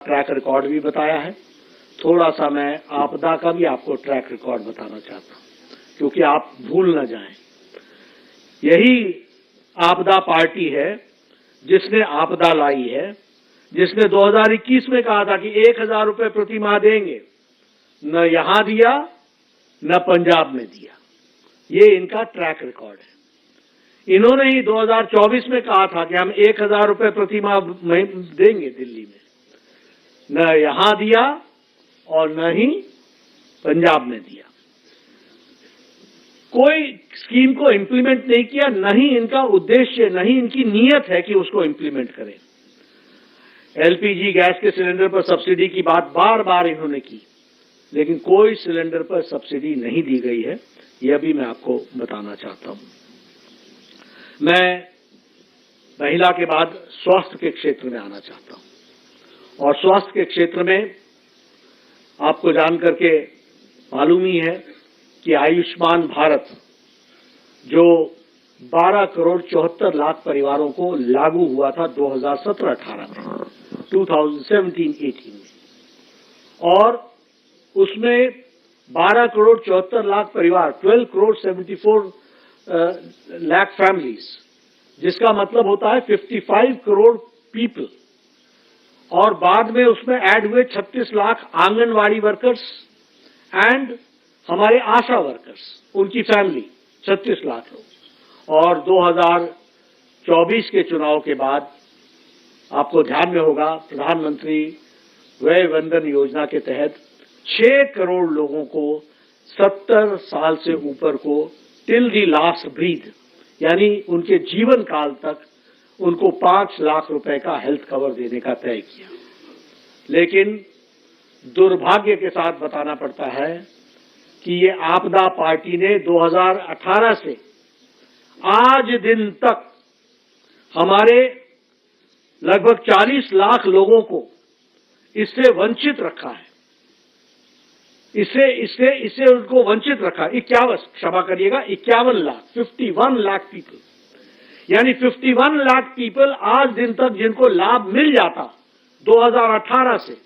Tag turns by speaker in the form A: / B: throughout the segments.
A: Track record भी बताया है। थोड़ा सा मैं आपदा का भी आपको ट्रैक रिकॉर्ड बताना चाहता हूं, क्योंकि आप भूल न जाएं। यही आपदा पार्टी है जिसने आपदा लाई है, जिसने 2021 में कहा था कि 1000 रुपए प्रति माह देंगे, न यहां दिया न पंजाब में दिया। ये इनका ट्रैक रिकॉर्ड है। इन्होंने ही 2024 में कहा था कि हम 1000 रुपए प्रति माह देंगे दिल्ली में, न यहां दिया और न ही पंजाब में दिया। कोई स्कीम को इंप्लीमेंट नहीं किया, न ही इनका उद्देश्य, न ही इनकी नीयत है कि उसको इंप्लीमेंट करें। एलपीजी गैस के सिलेंडर पर सब्सिडी की बात बार बार इन्होंने की, लेकिन कोई सिलेंडर पर सब्सिडी नहीं दी गई है। यह भी मैं आपको बताना चाहता हूं। मैं महिला के बाद स्वास्थ्य के क्षेत्र में आना चाहता हूं, और स्वास्थ्य के क्षेत्र में आपको जानकर के मालूम ही है कि आयुष्मान भारत जो 12 करोड़ 74 लाख परिवारों को लागू हुआ था 2017-18 में, 2017-18 में, और उसमें 12 करोड़ 74 लाख परिवार, 12 करोड़ 74 लाख फैमिलीज, जिसका मतलब होता है 55 करोड़ पीपल, और बाद में उसमें ऐड हुए 36 लाख आंगनवाड़ी वर्कर्स एंड हमारे आशा वर्कर्स, उनकी फैमिली 36 लाख लोग। और 2024 के चुनाव के बाद आपको ध्यान में होगा, प्रधानमंत्री वय वंदन योजना के तहत 6 करोड़ लोगों को 70 साल से ऊपर को टिल दी लास्ट ब्रीथ, यानी उनके जीवन काल तक उनको 5 लाख रुपए का हेल्थ कवर देने का तय किया। लेकिन दुर्भाग्य के साथ बताना पड़ता है कि ये आपदा पार्टी ने 2018 से आज दिन तक हमारे लगभग 40 लाख लोगों को इससे वंचित रखा है। इससे उनको वंचित रखा। 51 लाख, 51 लाख पीपल, यानी 51 लाख पीपल आज दिन तक जिनको लाभ मिल जाता 2018 से,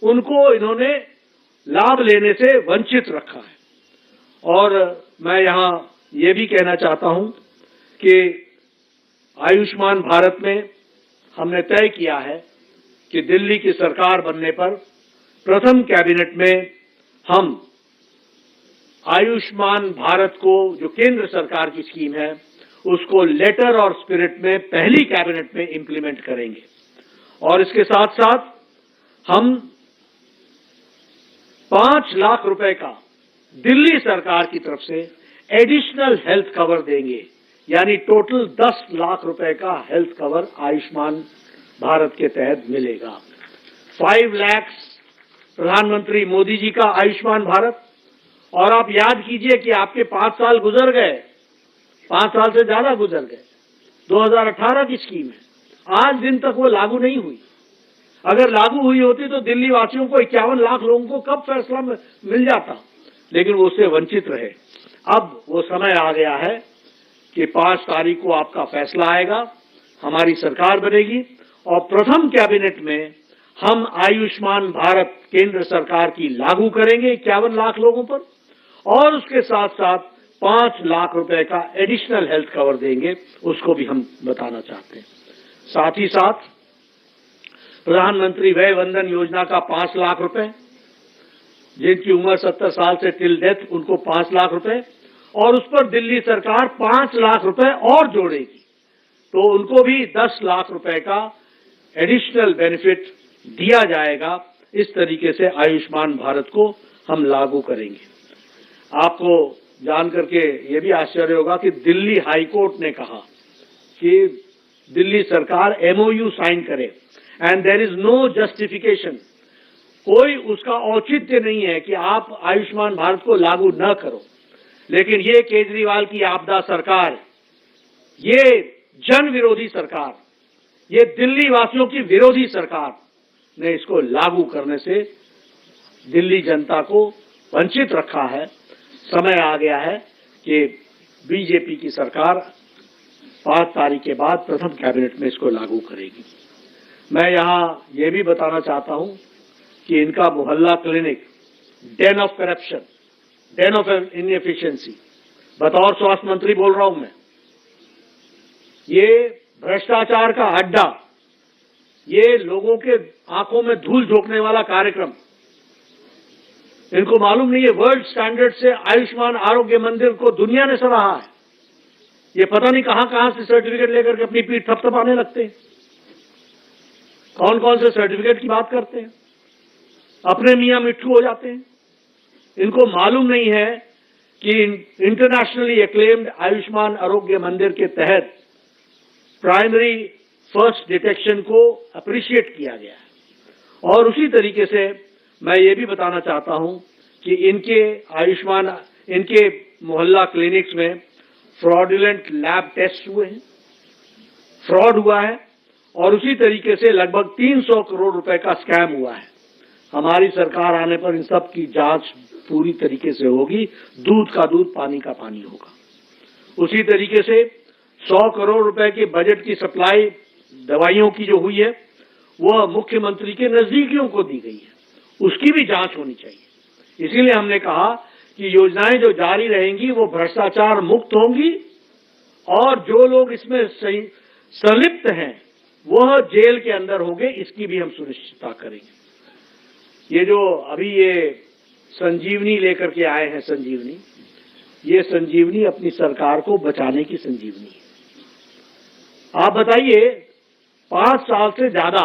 A: उनको इन्होंने लाभ लेने से वंचित रखा है। और मैं यहां ये भी कहना चाहता हूं कि आयुष्मान भारत में हमने तय किया है कि दिल्ली की सरकार बनने पर प्रथम कैबिनेट में हम आयुष्मान भारत को, जो केंद्र सरकार की स्कीम है, उसको लेटर और स्पिरिट में पहली कैबिनेट में इंप्लीमेंट करेंगे। और इसके साथ साथ हम 5 लाख रुपए का दिल्ली सरकार की तरफ से एडिशनल हेल्थ कवर देंगे, यानी टोटल 10 लाख रुपए का हेल्थ कवर आयुष्मान भारत के तहत मिलेगा। 5 लाख प्रधानमंत्री मोदी जी का आयुष्मान भारत। और आप याद कीजिए कि आपके 5 साल गुजर गए, 5 साल से ज्यादा गुजर गए। 2018 की स्कीम है, आज दिन तक वो लागू नहीं हुई। अगर लागू हुई होती तो दिल्ली वासियों को 51 लाख लोगों को कब फैसला मिल जाता, लेकिन वो उससे वंचित रहे। अब वो समय आ गया है कि 5 तारीख को आपका फैसला आएगा, हमारी सरकार बनेगी, और प्रथम कैबिनेट में हम आयुष्मान भारत केंद्र सरकार की लागू करेंगे 51 लाख लोगों पर, और उसके साथ साथ 5 लाख रुपए का एडिशनल हेल्थ कवर देंगे, उसको भी हम बताना चाहते हैं। साथ ही साथ प्रधानमंत्री वय वंदन योजना का 5 लाख रुपए, जिनकी उम्र 70 साल से टिल डेथ, उनको 5 लाख रुपए, और उस पर दिल्ली सरकार 5 लाख रुपए और जोड़ेगी, तो उनको भी 10 लाख रुपए का एडिशनल बेनिफिट दिया जाएगा। इस तरीके से आयुष्मान भारत को हम लागू करेंगे। आपको जानकर के ये भी आश्चर्य होगा कि दिल्ली हाई कोर्ट ने कहा कि दिल्ली सरकार MOU साइन करे, and there is no justification, कोई उसका औचित्य नहीं है कि आप आयुष्मान भारत को लागू न करो। लेकिन ये केजरीवाल की आपदा सरकार, ये जन विरोधी सरकार, ये दिल्ली वासियों की विरोधी सरकार ने इसको लागू करने से दिल्ली जनता को वंचित रखा है। समय आ गया है कि बीजेपी की सरकार 5 तारीख के बाद प्रथम कैबिनेट में इसको लागू करेगी। मैं यहां ये भी बताना चाहता हूं कि इनका मोहल्ला clinic Dane of corruption, Dane of inefficiency, बतौर स्वास्थ्य मंत्री बोल रहा हूं मैं, ये भ्रष्टाचार का अड्डा, ये लोगों के आंखों में धूल झोंकने वाला कार्यक्रम। इनको मालूम नहीं है वर्ल्ड स्टैंडर्ड से आयुष्मान आरोग्य मंदिर को दुनिया ने सराहा है। ये पता नहीं कहां कहां से सर्टिफिकेट लेकर के अपनी पीठ थपथपाने लगते हैं। कौन कौन से सर्टिफिकेट की बात करते हैं, अपने मियां मिट्ठू हो जाते हैं। इनको मालूम नहीं है कि इंटरनेशनली एक्लेम्ड आयुष्मान आरोग्य मंदिर के तहत प्राइमरी फर्स्ट डिटेक्शन को अप्रिशिएट किया गया है। और उसी तरीके से मैं ये भी बताना चाहता हूं कि इनके मोहल्ला क्लिनिक्स में फ्रॉडुलेंट लैब टेस्ट हुए हैं, फ्रॉड हुआ है, और उसी तरीके से लगभग 300 करोड़ रुपए का स्कैम हुआ है। हमारी सरकार आने पर इन सब की जांच पूरी तरीके से होगी, दूध का दूध पानी का पानी होगा। उसी तरीके से 100 करोड़ रुपए के बजट की सप्लाई दवाइयों की जो हुई है वह मुख्यमंत्री के नजदीकियों को दी गई है, उसकी भी जांच होनी चाहिए। इसीलिए हमने कहा कि योजनाएं जो जारी रहेंगी वो भ्रष्टाचार मुक्त होंगी और जो लोग इसमें संलिप्त हैं वह जेल के अंदर होंगे, इसकी भी हम सुनिश्चितता करेंगे। ये जो अभी ये संजीवनी लेकर के आए हैं, ये संजीवनी अपनी सरकार को बचाने की संजीवनी है। आप बताइए, 5 साल से ज्यादा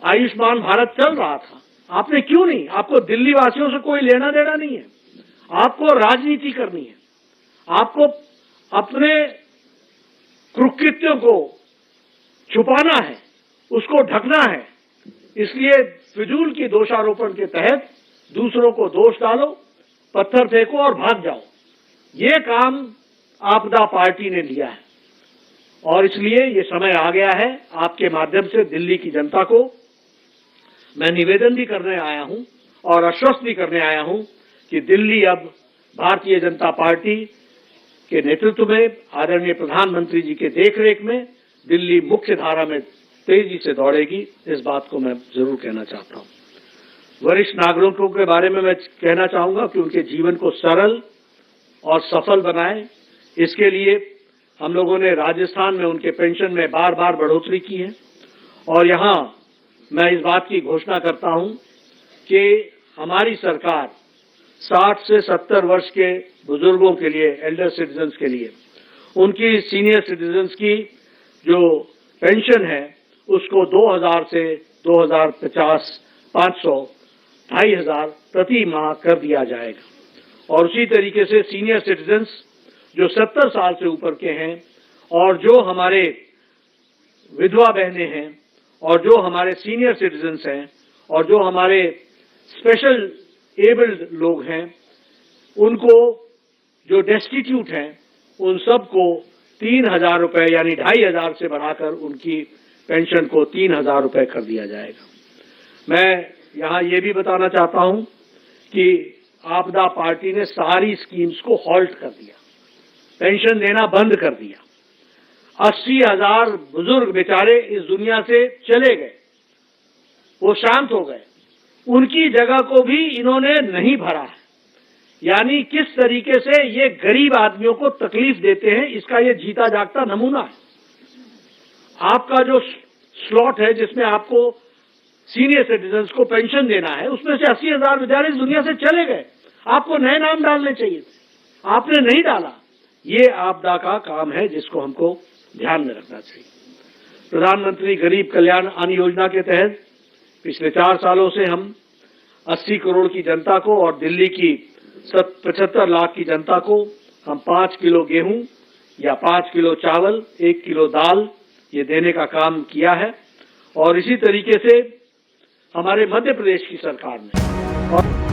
A: आयुष्मान भारत चल रहा था, आपने क्यों नहीं? आपको दिल्ली वासियों से कोई लेना देना नहीं है, आपको राजनीति करनी है, आपको अपने कुकृत्यों को छुपाना है, उसको ढकना है। इसलिए फिजूल की दोषारोपण के तहत दूसरों को दोष डालो, पत्थर फेंको और भाग जाओ। ये काम आपदा पार्टी ने लिया है और इसलिए ये समय आ गया है, आपके माध्यम से दिल्ली की जनता को मैं निवेदन भी करने आया हूं और आश्वस्त भी करने आया हूं कि दिल्ली अब भारतीय जनता पार्टी के नेतृत्व में, आदरणीय प्रधानमंत्री जी के देखरेख में दिल्ली मुख्य धारा में तेजी से दौड़ेगी। इस बात को मैं जरूर कहना चाहता हूं। वरिष्ठ नागरिकों के बारे में मैं कहना चाहूंगा कि उनके जीवन को सरल और सफल बनाएं। इसके लिए हम लोगों ने राजस्थान में उनके पेंशन में बार बार बढ़ोतरी की है और यहां मैं इस बात की घोषणा करता हूं कि हमारी सरकार 60 से 70 वर्ष के बुजुर्गों के लिए, एल्डर सिटीजन्स के लिए, उनकी सीनियर सिटीजन्स की जो पेंशन है उसको 2000 से 2050 500 2500 प्रति माह कर दिया जाएगा। और उसी तरीके से सीनियर सिटीजन्स जो 70 साल से ऊपर के हैं और जो हमारे विधवा बहनें हैं और जो हमारे सीनियर सिटीजन्स हैं और जो हमारे स्पेशल एबल्ड लोग हैं, उनको जो डेस्टिट्यूट हैं, उन सबको 3000 रुपए यानी 2500 से बढ़ाकर उनकी पेंशन को 3000 रुपए कर दिया जाएगा। मैं यहां ये भी बताना चाहता हूं कि आपदा पार्टी ने सारी स्कीम्स को हॉल्ट कर दिया, पेंशन देना बंद कर दिया। 80,000 बुजुर्ग बेचारे इस दुनिया से चले गए, वो शांत हो गए, उनकी जगह को भी इन्होंने नहीं भरा है। यानी किस तरीके से ये गरीब आदमियों को तकलीफ देते हैं, इसका ये जीता जागता नमूना है। आपका जो स्लॉट है जिसमें आपको सीनियर सिटीजन्स को पेंशन देना है, उसमें से 80,000 बेचारे इस दुनिया से चले गए। आपको नए नाम डालने चाहिए थे, आपने नहीं डाला। ये आपदा का काम है जिसको हमको ध्यान में रखना चाहिए। प्रधानमंत्री गरीब कल्याण अन्न योजना के तहत पिछले 4 सालों से हम 80 करोड़ की जनता को और दिल्ली की 75 लाख की जनता को हम 5 किलो गेहूं या 5 किलो चावल, 1 किलो दाल ये देने का काम किया है। और इसी तरीके से हमारे मध्य प्रदेश की सरकार ने और